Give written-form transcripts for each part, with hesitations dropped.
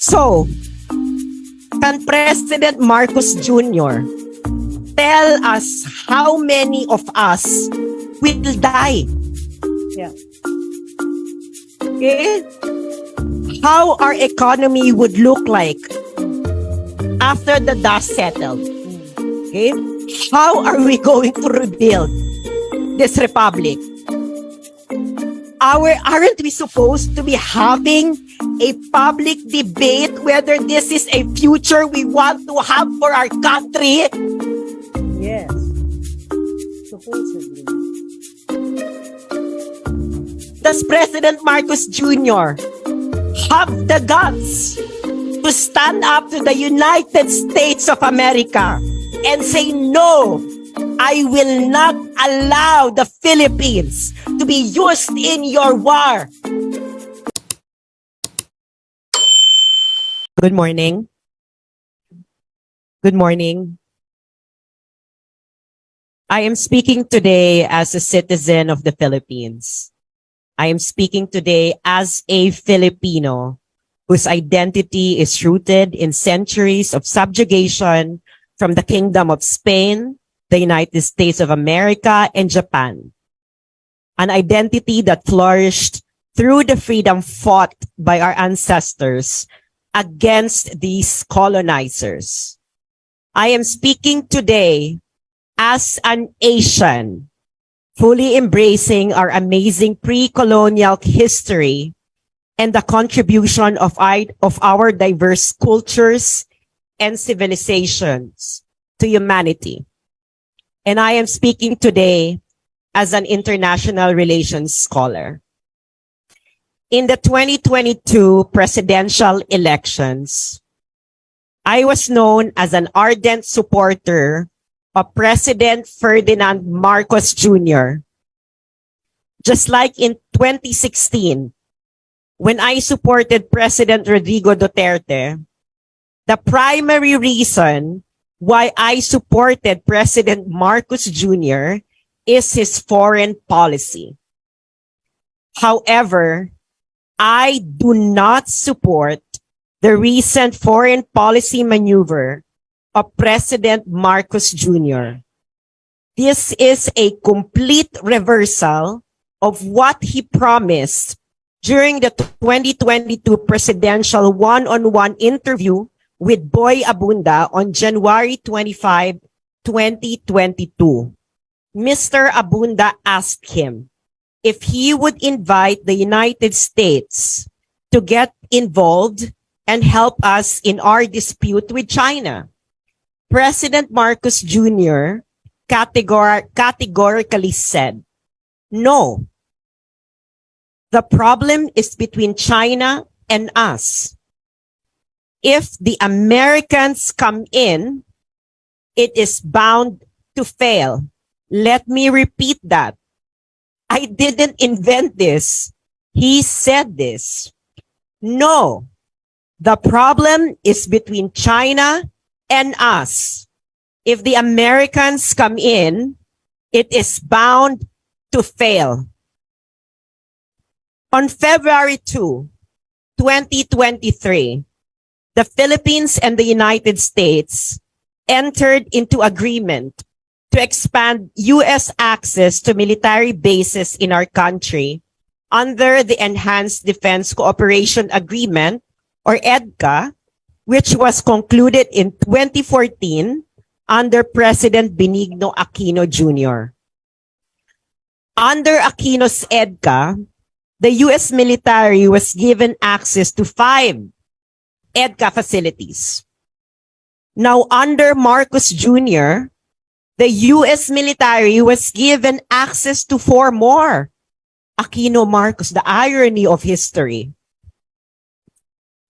So, can President Marcos Jr. tell us how many of us will die? Yeah. Okay? How our economy would look like after the dust settled? Okay? How are we going to rebuild this republic? Aren't we supposed to be having a public debate whether this is a future we want to have for our country? Yes. Supposedly. Does President Marcos Jr. have the guts to stand up to the United States of America and say, no, I will not allow the Philippines to be used in your war? Good morning. Good morning. I am speaking today as a citizen of the Philippines. I am speaking today as a Filipino whose identity is rooted in centuries of subjugation from the Kingdom of Spain, the United States of America, and Japan. An identity that flourished through the freedom fought by our ancestors against these colonizers. I am speaking today as an Asian, fully embracing our amazing pre-colonial history and the contribution of our diverse cultures and civilizations to humanity. And I am speaking today as an international relations scholar. In the 2022 presidential elections, I was known as an ardent supporter of President Ferdinand Marcos Jr. Just like in 2016, when I supported President Rodrigo Duterte, the primary reason why I supported President Marcos Jr. is his foreign policy. However, I do not support the recent foreign policy maneuver of President Marcos Jr. This is a complete reversal of what he promised during the 2022 presidential one-on-one interview with Boy Abunda on January 25, 2022. Mr. Abunda asked him if he would invite the United States to get involved and help us in our dispute with China. President Marcos Jr. categorically said, no. The problem is between China and us. If the Americans come in, it is bound to fail. Let me repeat that. I didn't invent this. He said this. No, the problem is between China and us. If the Americans come in, it is bound to fail. On February 2, 2023, the Philippines and the United States entered into agreement to expand U.S. access to military bases in our country under the Enhanced Defense Cooperation Agreement, or EDCA, which was concluded in 2014 under President Benigno Aquino Jr. Under Aquino's EDCA, the U.S. military was given access to 5 EDCA facilities. Now, under Marcos Jr., the U.S. military was given access to 4 more. Aquino Marcos, the irony of history.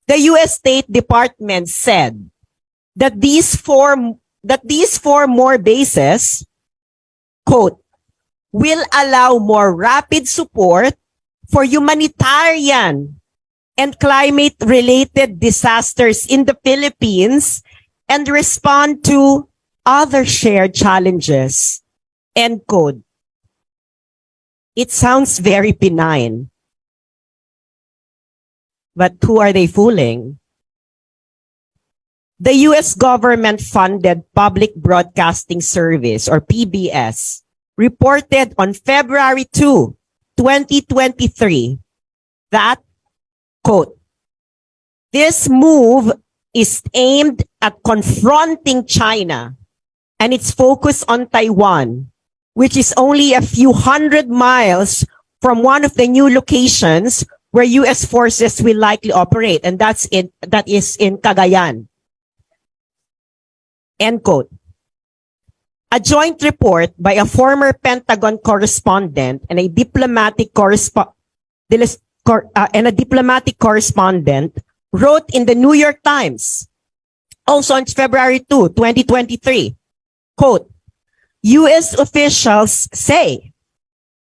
The U.S. State Department said that these four more bases, quote, will allow more rapid support for humanitarian and climate-related disasters in the Philippines and respond to other shared challenges, end quote. It sounds very benign. But who are they fooling? the US government-funded Public Broadcasting Service, or PBS, reported on February 2, 2023, that, quote, this move is aimed at confronting China and its focus on Taiwan, which is only a few hundred miles from one of the new locations where US forces will likely operate, and that is in Cagayan. End quote. A joint report by a former Pentagon correspondent and a diplomatic correspondent wrote in the New York Times, also on February 2, 2023, quote, US officials say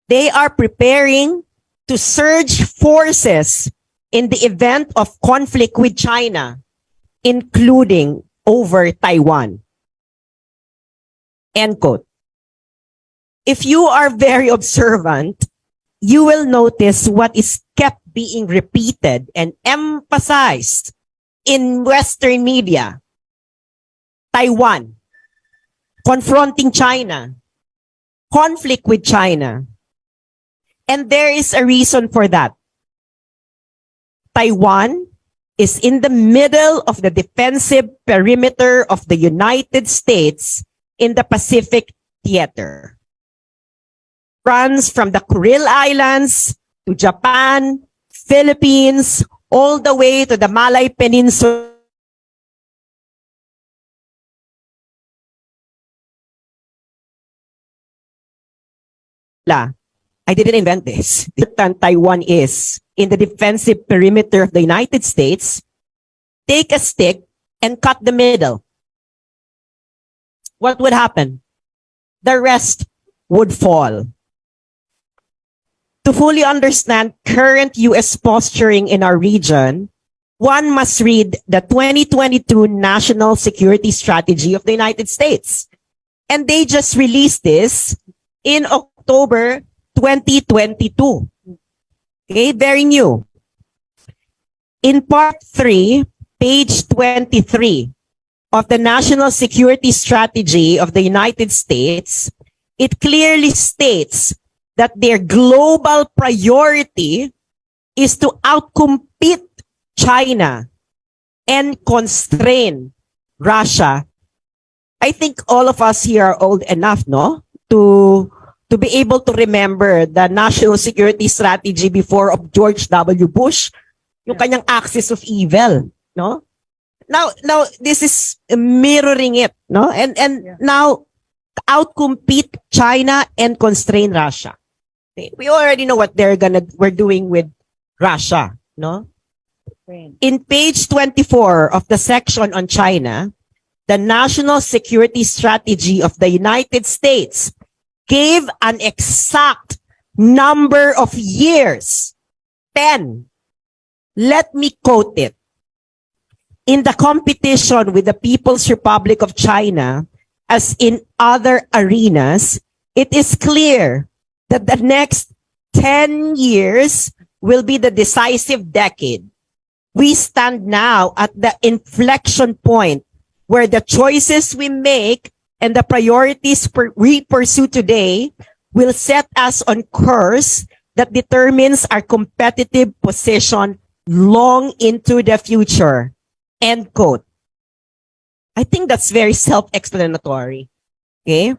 they are preparing to surge forces in the event of conflict with China, including over Taiwan. End quote. If you are very observant, you will notice what is kept being repeated and emphasized in Western media. Taiwan, confronting China, conflict with China. And there is a reason for that. Taiwan is in the middle of the defensive perimeter of the United States in the Pacific Theater. Runs from the Kuril Islands to Japan, Philippines, all the way to the Malay Peninsula. I didn't invent this. Taiwan is in the defensive perimeter of the United States. Take a stick and cut the middle. What would happen? The rest would fall. To fully understand current US posturing in our region, one must read the 2022 National Security Strategy of the United States. And they just released this in October 2022. Okay, very new. In part 3, page 23 of the National Security Strategy of the United States, it clearly states that their global priority is to outcompete China and constrain Russia. I think all of us here are old enough, no? To be able to remember the national security strategy before of George W. Bush, yung kanyang axis of evil, no? Now this is mirroring it, no? And now outcompete China and constrain Russia. Okay? We already know what we're doing with Russia, no? In page 24 of the section on China, the National Security Strategy of the United States gave an exact number of years. 10. Let me quote it. In the competition with the People's Republic of China, as in other arenas, it is clear that the next 10 years will be the decisive decade. We stand now at the inflection point where the choices we make and the priorities we pursue today will set us on course that determines our competitive position long into the future. End quote. I think that's very self-explanatory. Okay?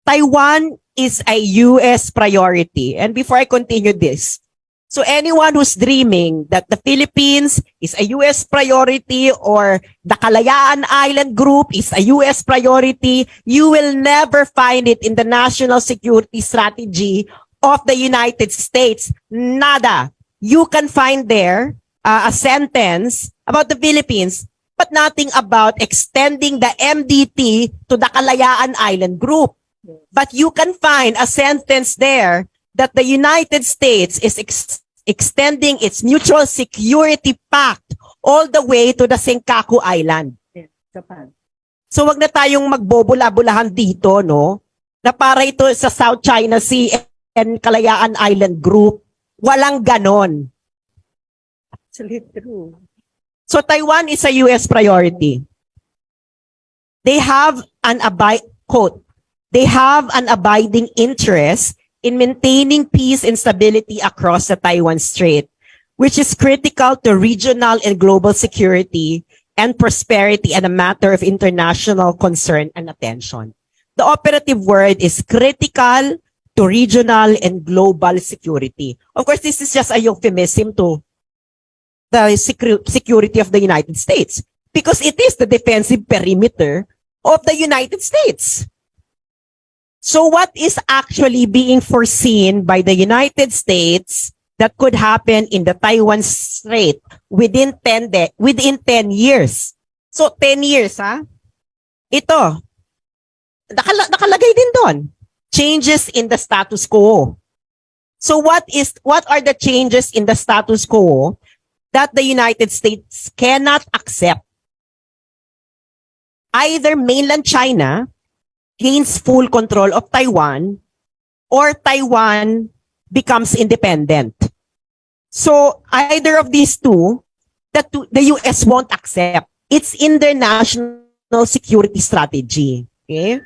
Taiwan is a US priority. And before I continue this, so anyone who's dreaming that the Philippines is a US priority or the Kalayaan Island Group is a US priority, you will never find it in the national security strategy of the United States. Nada. You can find there a sentence about the Philippines, but nothing about extending the MDT to the Kalayaan Island Group. But you can find a sentence there that the United States is extending its mutual security pact all the way to the Senkaku Island. Japan. So wag na tayong magbobula-bulahan dito, no? Na para ito sa South China Sea and Kalayaan Island Group. Walang ganon. Actually true. So Taiwan is a US priority. they have quote, they have an abiding interest in maintaining peace and stability across the Taiwan Strait, which is critical to regional and global security and prosperity and a matter of international concern and attention. The operative word is critical to regional and global security. Of course, this is just a euphemism to the security of the United States because it is the defensive perimeter of the United States. So what is actually being foreseen by the United States that could happen in the Taiwan Strait within 10 years? So 10 years, ha? Ito, nakalagay din doon. Changes in the status quo. So what are the changes in the status quo that the United States cannot accept? Either mainland China gains full control of Taiwan or Taiwan becomes independent. So either of these two, the US won't accept. It's in their national security strategy. Okay?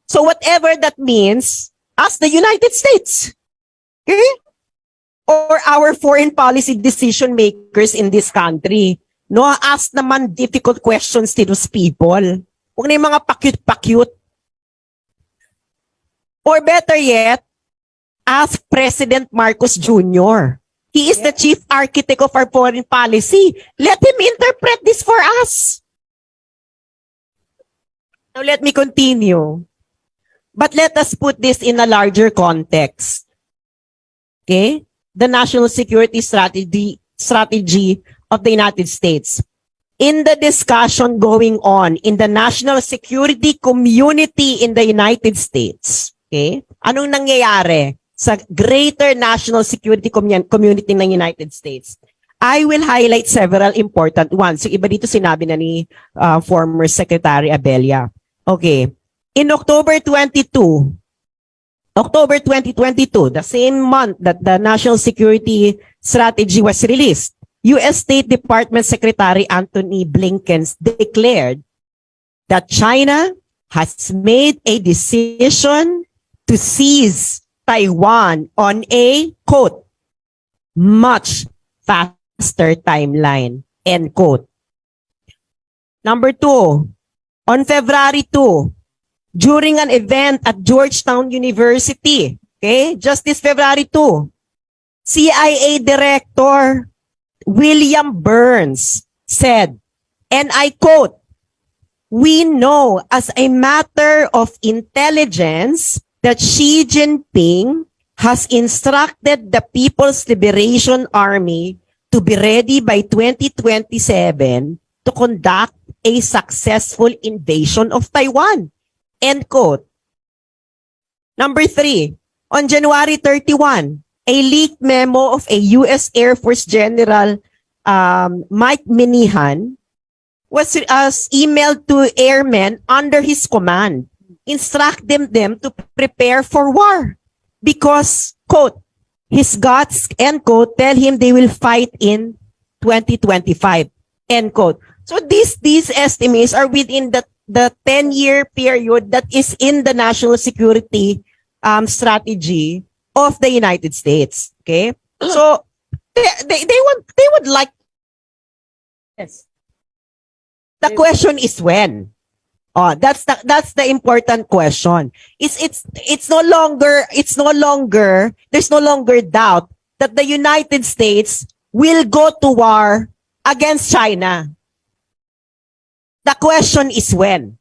So whatever that means, as the United States, okay? Or our foreign policy decision makers in this country, no, ask naman difficult questions to those people. Huwag na yung mga pa-cute. Or better yet, ask President Marcos Jr. He is the chief architect of our foreign policy. Let him interpret this for us. Now let me continue. But let us put this in a larger context. Okay? The national security strategy of the United States. In the discussion going on in the national security community in the United States, okay? Anong nangyayari sa greater national security community ng United States? I will highlight several important ones. Yung iba dito sinabi na ni former Secretary Abella. Okay. In October 2022, the same month that the national security strategy was released, U.S. State Department Secretary Antony Blinken declared that China has made a decision to seize Taiwan on a, quote, much faster timeline, end quote. Number 2, on February 2, during an event at Georgetown University, okay, just this February 2, CIA Director William Burns said, and I quote, "We know as a matter of intelligence that Xi Jinping has instructed the People's Liberation Army to be ready by 2027 to conduct a successful invasion of Taiwan." End quote. Number 3, on January 31, a leaked memo of a U.S. Air Force General Mike Minihan was emailed to airmen under his command, instructing them to prepare for war because, quote, his guts, end quote, tell him they will fight in 2025, end quote. So these estimates are within the 10-year period that is in the national security strategy of the United States. Okay, so they would like. Yes. The question is when. Oh, that's the important question. It's no longer there's no longer doubt that the United States will go to war against China. The question is when.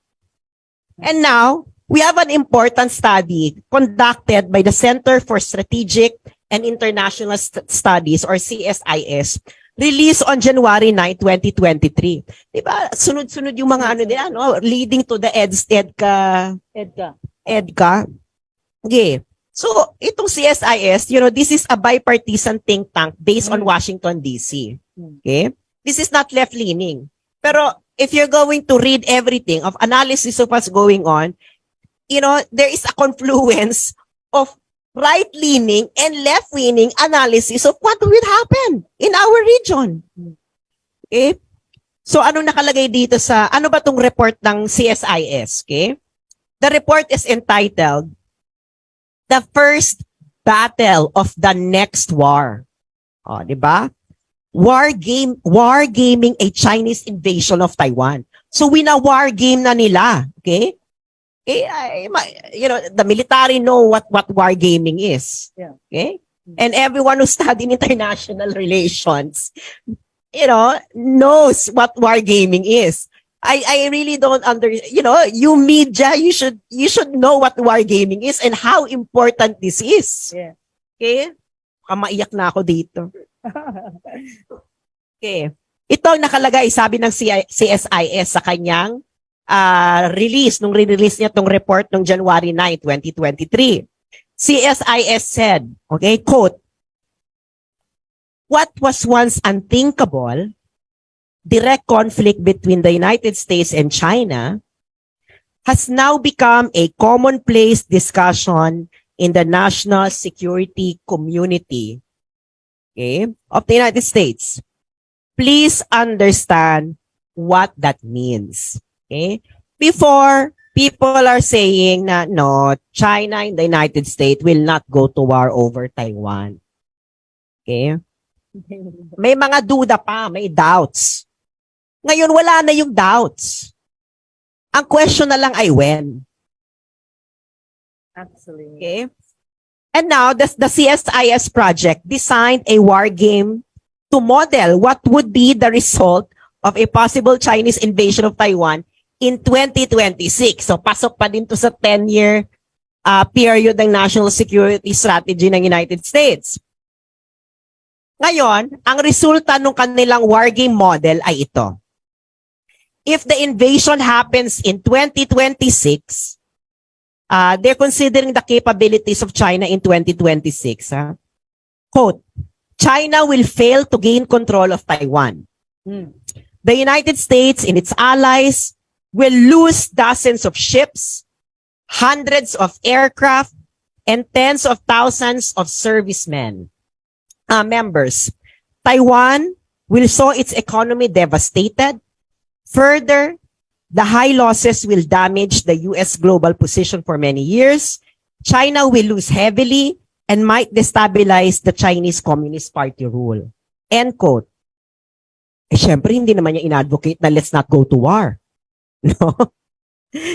And now, we have an important study conducted by the Center for Strategic and International Studies or CSIS, released on January 9, 2023. Diba? Sunod-sunod yung mga ano nila, no? Leading to the EDCA. Okay. So, itong CSIS, this is a bipartisan think tank based on Washington, D.C. Okay? This is not left-leaning. Pero, if you're going to read everything of analysis of what's going on, there is a confluence of right-leaning and left-leaning analysis of what will happen in our region. Okay? So anong nakalagay dito sa, ano ba tong report ng CSIS? Okay? The report is entitled, The First Battle of the Next War. O, di ba? Wargaming a Chinese invasion of Taiwan. So wina-war game na nila. Okay? The military know what wargaming is. Yeah. Okay? And everyone who studied international relations, knows what wargaming is. I really don't you media, you should know what wargaming is and how important this is. Yeah. Okay? Maiyak na ako dito. Okay. Ito ang nakalagay, sabi ng CSIS sa kanyang release, nung re-release niya tong report noong January 9, 2023. CSIS said, okay, quote, "What was once unthinkable, direct conflict between the United States and China, has now become a commonplace discussion in the national security community, okay, of the United States. Please understand what that means." Okay? Before, people are saying na, no, China and the United States will not go to war over Taiwan. Okay? May mga duda pa, may doubts. Ngayon, wala na yung doubts. Ang question na lang ay when. Actually. Okay? And now, the CSIS project designed a war game to model what would be the result of a possible Chinese invasion of Taiwan in 2026. So, pasok pa din to sa 10-year period ng national security strategy ng United States. Ngayon, ang resulta ng kanilang wargame model ay ito. If the invasion happens in 2026, they're considering the capabilities of China in 2026. Quote, "China will fail to gain control of Taiwan. The United States and its allies will lose dozens of ships, hundreds of aircraft, and tens of thousands of servicemen, members. Taiwan will saw its economy devastated. Further, the high losses will damage the U.S. global position for many years. China will lose heavily and might destabilize the Chinese Communist Party rule." End quote. Syempre, hindi naman niya in-advocate na let's not go to war. No?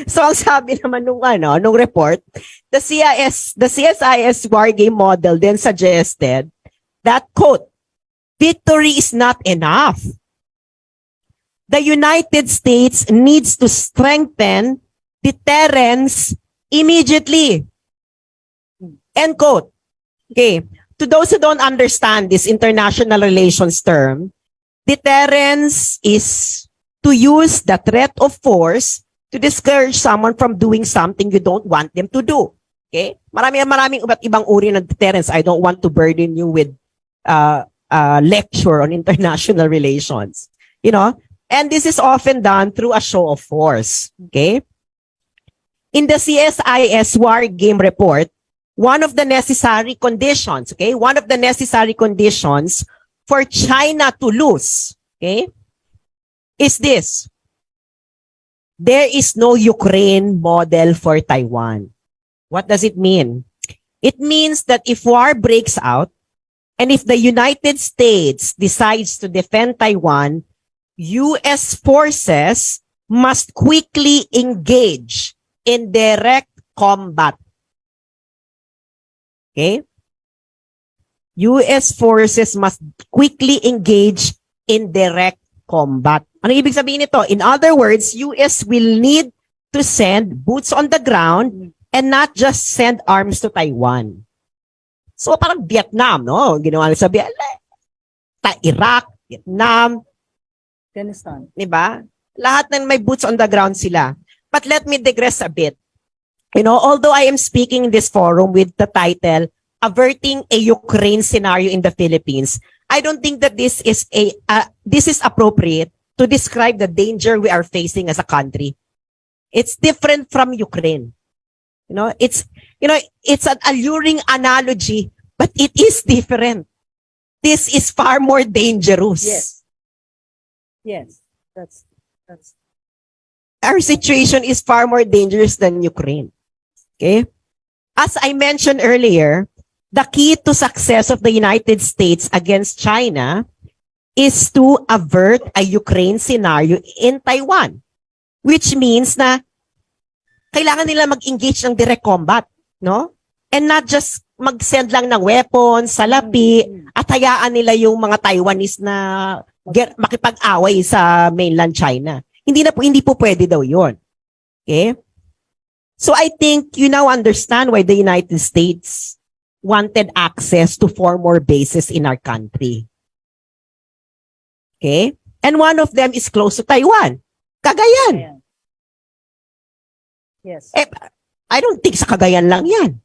So, ang sabi naman nung report, the CSIS war game model then suggested that, quote, "Victory is not enough. The United States needs to strengthen deterrence immediately." End quote. Okay. To those who don't understand this international relations term, deterrence is to use the threat of force to discourage someone from doing something you don't want them to do. Okay? Maraming iba't ibang uri ng deterrence. I don't want to burden you with lecture on international relations. And this is often done through a show of force. Okay? In the CSIS War Game Report, one of the necessary conditions for China to lose, okay, is this. There is no Ukraine model for Taiwan. What does it mean? It means that if war breaks out, and if the United States decides to defend Taiwan, U.S. forces must quickly engage in direct combat. Okay? U.S. forces must quickly engage in direct combat. Ano ibig sabihin nito? In other words, U.S. will need to send boots on the ground and not just send arms to Taiwan. So parang Vietnam, no? Ginawa nila sa Iraq, Vietnam, Afghanistan. diba? Lahat ng may boots on the ground sila. But let me digress a bit. Although I am speaking in this forum with the title, "Averting a Ukraine Scenario in the Philippines," I don't think that this is appropriate to describe the danger we are facing as a country. It's different from Ukraine. It's an alluring analogy, but it is different. This is far more dangerous. Yes. Yes. That's Our situation is far more dangerous than Ukraine. Okay? As I mentioned earlier, the key to success of the United States against China is to avert a Ukraine scenario in Taiwan, which means na kailangan nila mag-engage ng direct combat, no? And not just mag-send lang ng weapons, salapi, at hayaan nila yung mga Taiwanese na makipag-away sa mainland China. Hindi po pwede daw yun. Okay? So I think you now understand why the United States wanted access to 4 more bases in our country. Okay? And one of them is close to Taiwan. Cagayan. Ayan. Yes. I don't think sa Cagayan lang yan.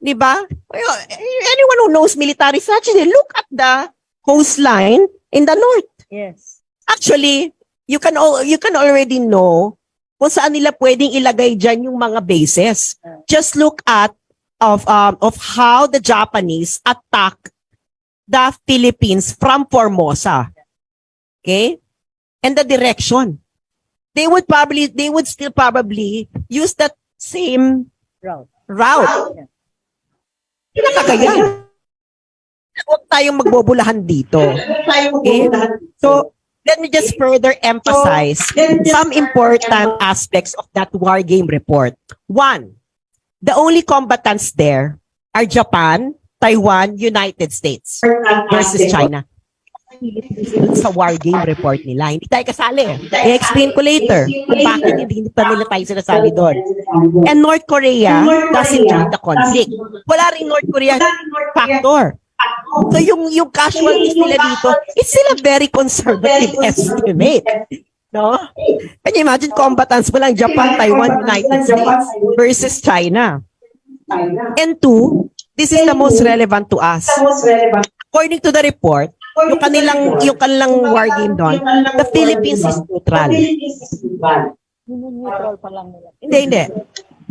Diba? Anyone who knows military strategy, look at the coastline in the north. Yes. Actually, you can already know kung saan nila pwedeng ilagay dyan yung mga bases. Just look at of how the Japanese attack the Philippines from Formosa. Okay? And the direction. They would still probably use that same Route. route. Pinakagayan. Huwag tayong magbobulahan dito. Okay? So, let me just further emphasize some important aspects of that war game report. 1, the only combatants there are Japan, Taiwan, United States versus China. Sa war game report nila. Hindi tayo kasali. I-explain ko later kung bakit hindi pa nila tayo sinasabi doon. And North Korea doesn't join the conflict. Wala rin North Korea factor. So yung casualties nila dito, it's still a very conservative estimate. No? Can you imagine combatants mo lang Japan, Taiwan, United States versus China? And 2, this is the most relevant to us. According to the report, yung kanilang war game doon, the Philippines is neutral. Neutral pa lang nila. Hindi.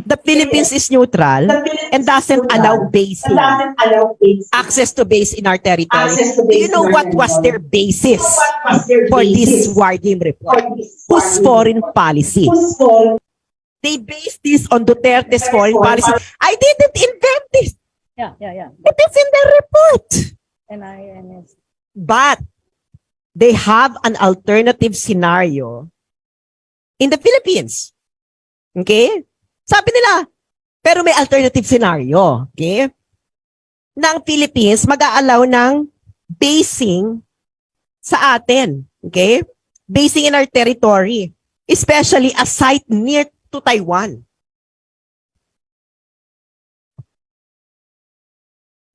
The Philippines is neutral and doesn't allow basing, access to base in our territory. Do you know what was their basis for this war game report? Whose foreign policy? They based this on Duterte's foreign policy. I didn't invent this. Yeah. It is in the report. NINS. But they have an alternative scenario in the Philippines. Okay? Sabi nila, pero may alternative scenario. Okay? Na ang Philippines mag-aalaw ng basing sa atin. Okay? Basing in our territory. Especially a site near to Taiwan.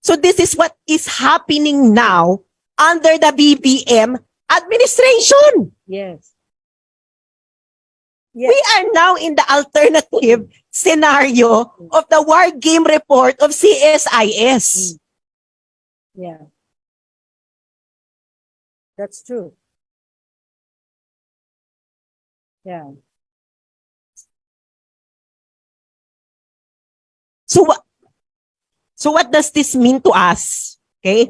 So this is what is happening now under the BBM administration. Yes. We are now in the alternative scenario of the war game report of CSIS. Yeah. That's true. Yeah. So what does this mean to us? Okay?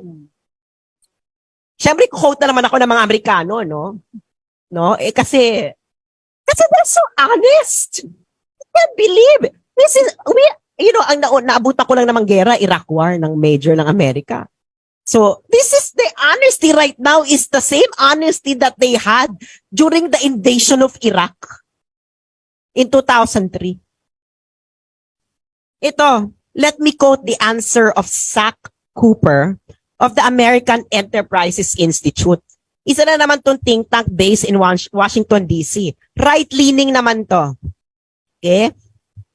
Siyempre, quote na naman ako ng mga Amerikano, no? No? Kasi they're so honest. I can't believe. Ang naabutan ko lang namang gera, Iraq War ng major ng Amerika. So, this is the honesty right now is the same honesty that they had during the invasion of Iraq in 2003. Ito, let me quote the answer of Zach Cooper of the American Enterprises Institute. Isa na naman tong think tank based in Washington, D.C. Right-leaning naman to. Okay?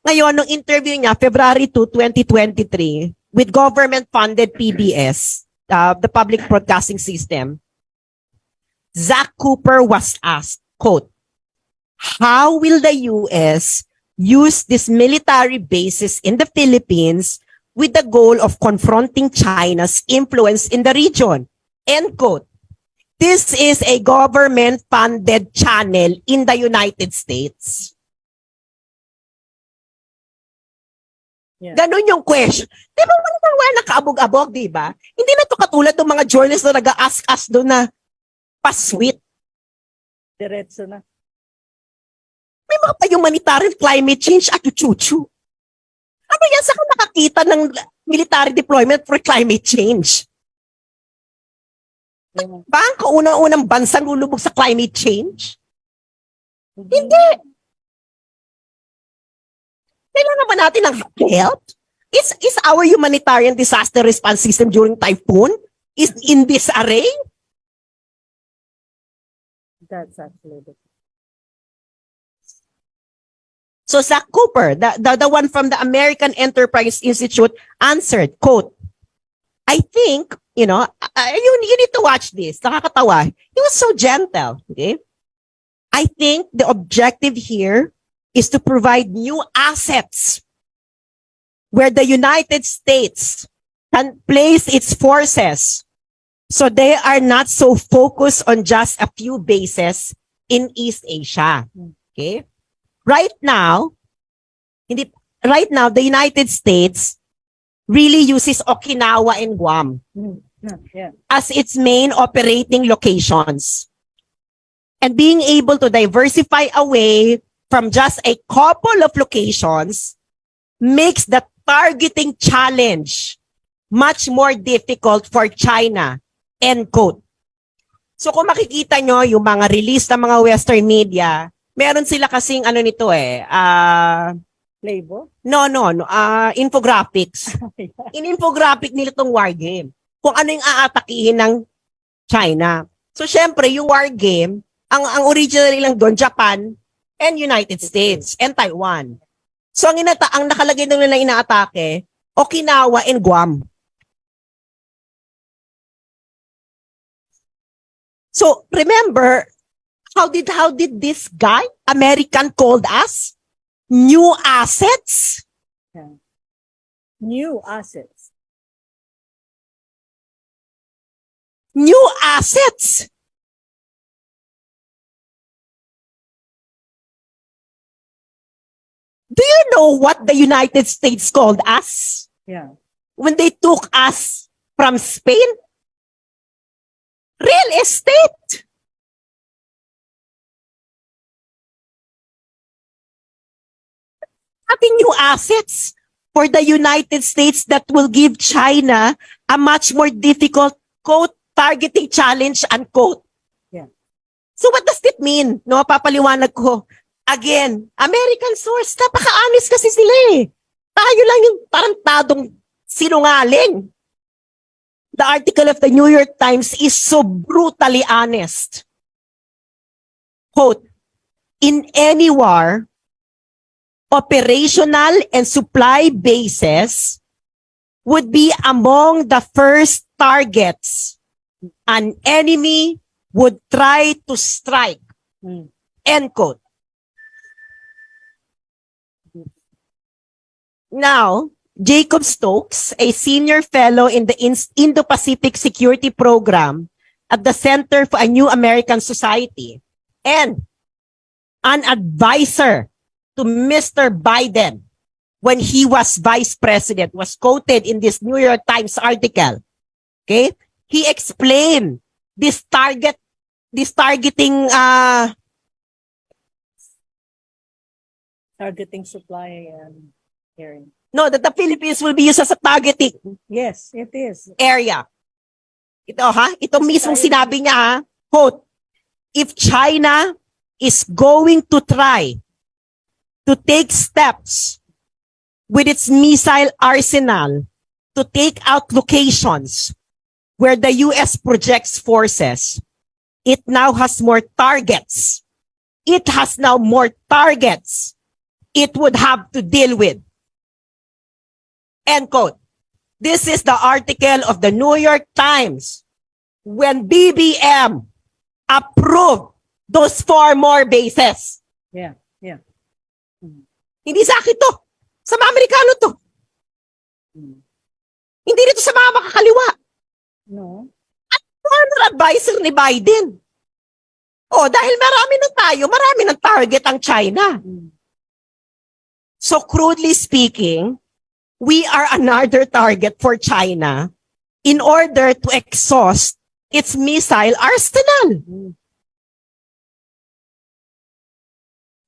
Ngayon, nung interview niya, February 2, 2023, with government-funded PBS, the Public Broadcasting System, Zach Cooper was asked, quote, how will the U.S. use these military bases in the Philippines with the goal of confronting China's influence in the region? End quote. This is a government-funded channel in the United States. Yeah. Ganun yung question. Di ba wala nakaabog-abog, di ba? Hindi na to katulad ng mga journalists na nag-ask us doon na, paswit. Diretso na. May mga pa-humanitarian climate change at chuchu. Ano yan? Saan ka nakakita ng military deployment for climate change? Yeah. Ba ang kaunang-unang bansang lulubog sa climate change? Hindi. Kailangan ba natin ng help? Is our humanitarian disaster response system during typhoon is in disarray? That's actually the So Zach Cooper, the one from the American Enterprise Institute, answered, quote, I think, you need to watch this. Nakakatawa. He was so gentle. Okay? I think the objective here is to provide new assets where the United States can place its forces so they are not so focused on just a few bases in East Asia. Okay? Right now, the United States really uses Okinawa and Guam yeah. as its main operating locations. And being able to diversify away from just a couple of locations makes the targeting challenge much more difficult for China. End quote. So kung makikita nyo yung mga release ng mga Western media, meron sila kasing Playbook? No, infographics. In infographic nila tong war game. Kung ano yung aatakihin ng China. So syempre, yung war game, ang original lang doon, Japan and United States and Taiwan. So ang nakalagay doon nila inaatake, Okinawa and Guam. So remember, how did this guy, American, called us? New assets? Yeah. New assets. New assets. Do you know what the United States called us Yeah. when they took us from Spain? Real estate. Having new assets for the United States that will give China a much more difficult, quote, targeting challenge, unquote. Yeah. So what does it mean? No, papaliwanag ko. Again, American source, napaka-honest kasi sila eh. Tayo lang yung tarantadong sinungaling. The article of the New York Times is so brutally honest. Quote, in any war, operational and supply bases would be among the first targets an enemy would try to strike. End quote. Now, Jacob Stokes, a senior fellow in the Indo-Pacific Security Program at the Center for a New American Society and an advisor to Mr. Biden when he was vice president, was quoted in this New York Times article. Okay? He explained this targeting Targeting supply and hearing. no, that the Philippines will be used as a targeting Yes, it is. area. Ito mismong sinabi niya, quote, if China is going to try to take steps with its missile arsenal to take out locations where the U.S. projects forces, it now has more targets. It has now more targets it would have to deal with. End quote. This is the article of the New York Times when BBM approved those 4 more bases. Yeah. Hindi sa akin to. Sa mga Amerikano to. Hindi dito sa mga makakaliwa. No. Former advisor ni Biden. Oh, dahil marami ng target ang China. So crudely speaking, we are another target for China in order to exhaust its missile arsenal. Mm.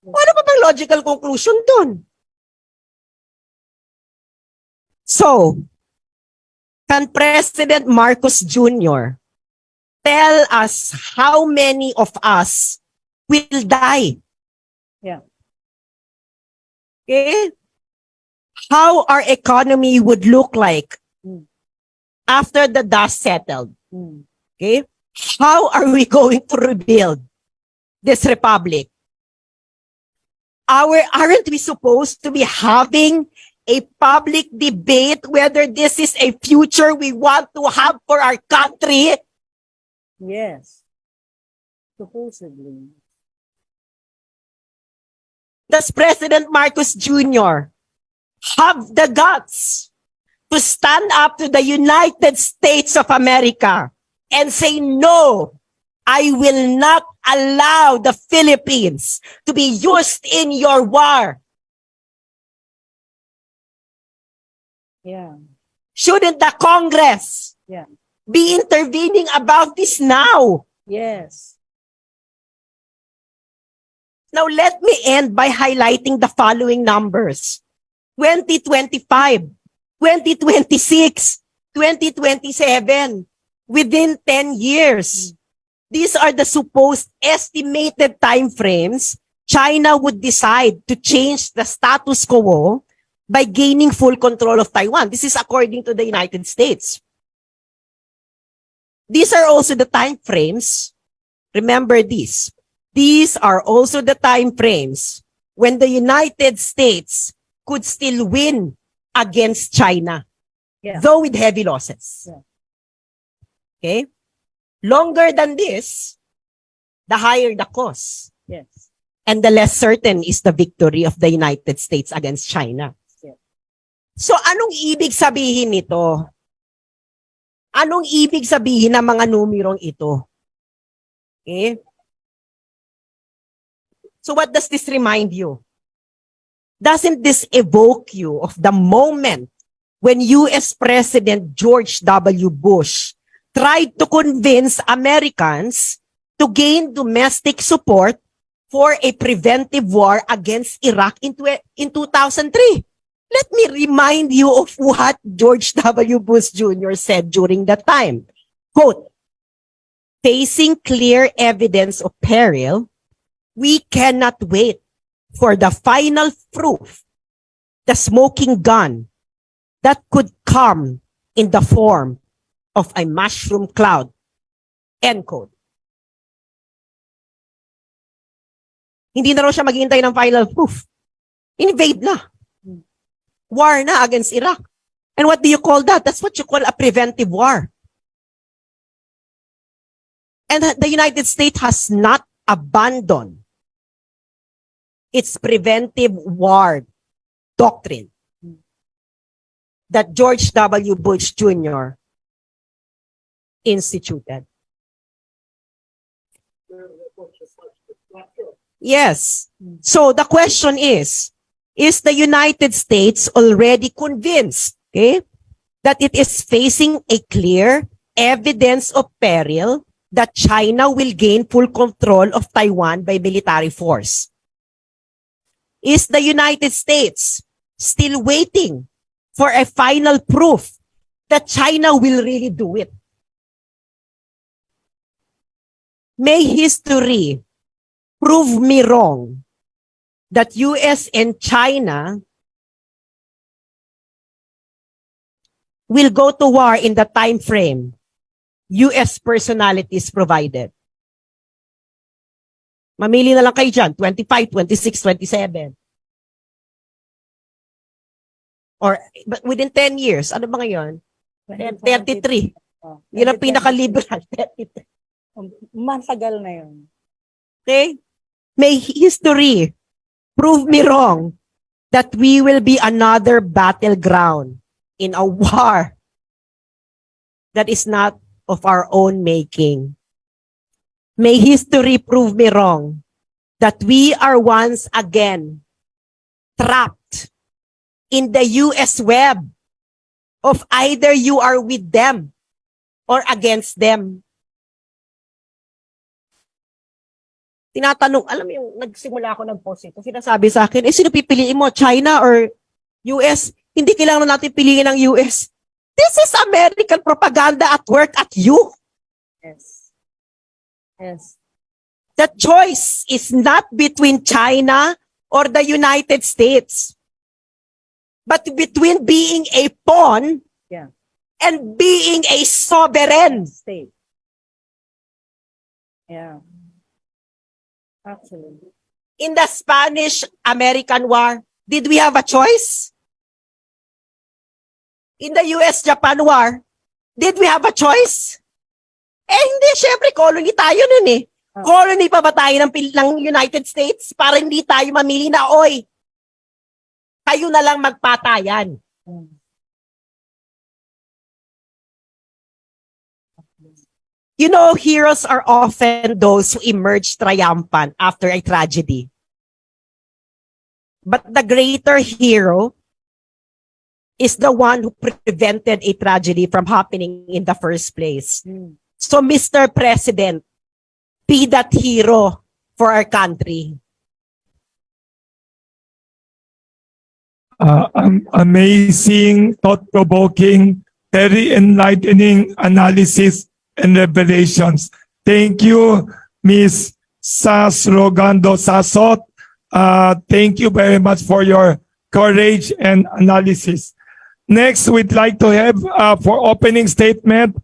Ano ba bang logical conclusion dun? So, can President Marcos Jr. tell us how many of us will die? Yeah. Okay? How our economy would look like Mm. after the dust settled. Mm. Okay? How are we going to rebuild this republic? Aren't we supposed to be having a public debate whether this is a future we want to have for our country? Yes. Supposedly. Does President Marcos Jr. have the guts to stand up to the United States of America and say, no, I will not allow the Philippines to be used in your war? Yeah. Shouldn't the Congress Yeah. be intervening about this now? Yes. Now, let me end by highlighting the following numbers. 2025, 2026, 2027, within 10 years. These are the supposed estimated time frames China would decide to change the status quo by gaining full control of Taiwan. This is according to the United States. These are also the time frames. Remember this. These are also the time frames when the United States could still win against China, Yeah. though with heavy losses. Yeah. Okay? Longer than this, the higher the cost. Yes. And the less certain is the victory of the United States against China. Yeah. So anong ibig sabihin nito? Anong ibig sabihin ng mga numerong ito? Okay? So what does this remind you? Doesn't this evoke you of the moment when US President George W. Bush tried to convince Americans to gain domestic support for a preventive war against Iraq in 2003? Let me remind you of what George W. Bush Jr. said during that time. Quote, facing clear evidence of peril, we cannot wait for the final proof, the smoking gun that could come in the form of a mushroom cloud. End quote. Hindi na raw siya maghihintay ng final proof. Invade na. War na against Iraq. And what do you call that? That's what you call a preventive war. And the United States has not abandoned its preventive war doctrine that George W. Bush Jr. instituted. Yes. So the question is the United States already convinced, okay, that it is facing a clear evidence of peril that China will gain full control of Taiwan by military force? Is the United States still waiting for a final proof that China will really do it? May history prove me wrong that US and China will go to war in the time frame US personalities provided. Mamili na lang kayo dyan, 25, 26, 27. Or but within 10 years, ano ba ngayon? 33. Oh, Yun ang pinaka-liberal. 33. Matagal na yun. Okay? May history prove me wrong that we will be another battleground in a war that is not of our own making. May history prove me wrong that we are once again trapped in the US web of either you are with them or against them. tinatanong, alam mo yung nagsimula ako ng-post ito, sinasabi sa akin, sino pipiliin mo, China or US? Hindi kailangan natin piliin ng US. This is American propaganda at work at you. Yes. Yes. The choice is not between China or the United States, but between being a pawn Yeah. and being a sovereign. State. Yeah. Absolutely. In the Spanish-American War, did we have a choice? In the US-Japan War, did we have a choice? Hindi, syempre, colony tayo nun eh. Colony pa ba tayo ng United States para hindi tayo mamili na, oy, kayo na lang magpatayan. You know, heroes are often those who emerge triumphant after a tragedy. But the greater hero is the one who prevented a tragedy from happening in the first place. So, Mr. President, be that hero for our country. Amazing, thought-provoking, very enlightening analysis and revelations. Thank you, Ms. Sas Rogando Sasot. Thank you very much for your courage and analysis. Next, we'd like to have for opening statement,